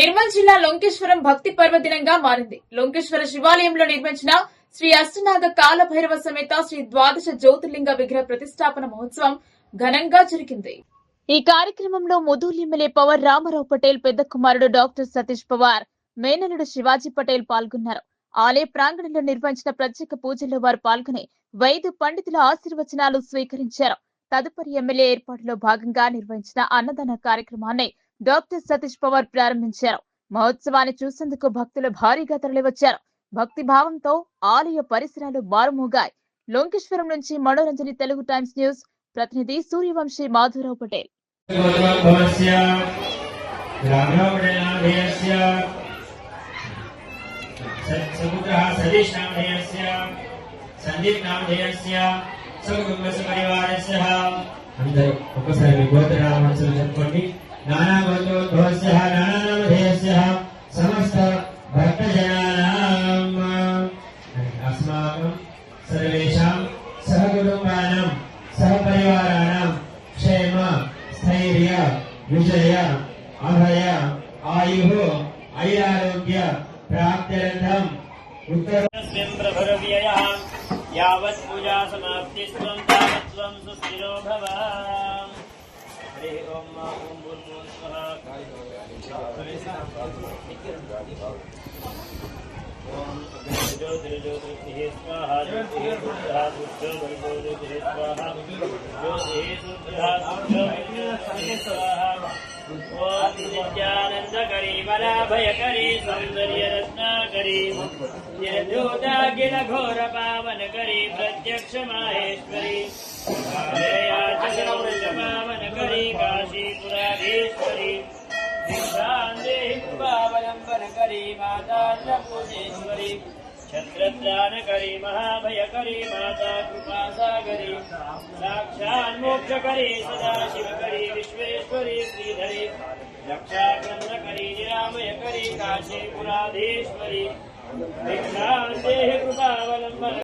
నిర్మల్ జిల్లా లొంకేశ్వరం భక్తి పర్వదినంగా మారింది. లొంకేశ్వర శివాలయంలో నిర్మించిన శ్రీ అష్టనాగ కాలభైరవ సమేత శ్రీ ద్వాదశ జ్యోతిర్లింగ విగ్రహ ప్రతిష్టాపన మహోత్సవం ఘనంగా జరిగింది. ఈ కార్యక్రమంలో ముదూల్ ఎమ్మెల్యే పవర్ రామారావు పటేల్ పెద్ద కుమారుడు డాక్టర్ సతీష్ పవార్, మేనలుడు శివాజీ పటేల్ పాల్గొన్నారు. ఆలయ ప్రాంగణంలో నిర్వహించిన ప్రత్యేక పూజల్లో వారు పాల్గొని వైద్య పండితుల ఆశీర్వచనాలు స్వీకరించారు. తదుపరి ఎమ్మెల్యే ఏర్పాటులో భాగంగా నిర్వహించిన అన్నదాన కార్యక్రమాన్ని డాక్టర్ సతీష్ పవార్ ప్రారంభించారు. మహోత్సవాన్ని చూసేందుకు భక్తులు భారీగా తరలివచ్చారు. భక్తి భావంతో ఆలయ పరిసరాలు మారుమోగాయి. లొంకేశ్వరం నుంచి మనోరంజని తెలుగు టైమ్స్ న్యూస్ ప్రతినిధి సూర్యవంశీ మాధవరావు పటేల్. అందరూ ఒకసారి గోత్రనామాలు చెప్పుకోండి. నానా గోత్రోద్భవస్య నానానామధేయస్య సమస్త భక్తజనానాం అస్మాకం సర్వేషాం సహకుటుంబానాం సహపరివారాణాం క్షేమ స్థైర్య విజయ అభయ ఆయుః ఐరారోగ్య ప్రాప్త్యర్థం ఉత్తరస్మిన్ ప్రభరవ్యయః యావత్ పూజా సమాప్తిస్త్వం తావత్ త్వం సుస్థిరో భవ. హరి ఓం ఓం భూర్భువః స్వః. ఓం జ్యోతిర్జ్యోతిః స్వాహా. జ్యోతిః శుద్ధః శుద్ధో భర్గో జ్యోతిః స్వాహా. జ్యోతిః శుద్ధః శుద్ధో భర్గో స్వాహా. ఓం నిత్యానందకరీ వరాభయకరీ సౌందర్యరత్నాకరీ నిర్ధూతాఖిల ఘోర పావనకరీ ప్రత్యక్ష మాహేశ్వరీ పావనకరీ కాశీపురాధీశ్వరీ దిగ్భ్రాందేహి కృపావలంబనకరీ మాతాన్నపూర్ణేశ్వరీ ఛత్రత్రాణకరీ మహాభయకరీ మాతా కృపాసాగరీ సాక్షాన్మోక్షకరీ సదాశివకరీ విశ్వేశ్వరీ శ్రీధరీ రక్షాకందకరీ నిరామయకరీ కాశీపురాధీశ్వరీ దిగ్భ్రాందేహి కృపావలంబన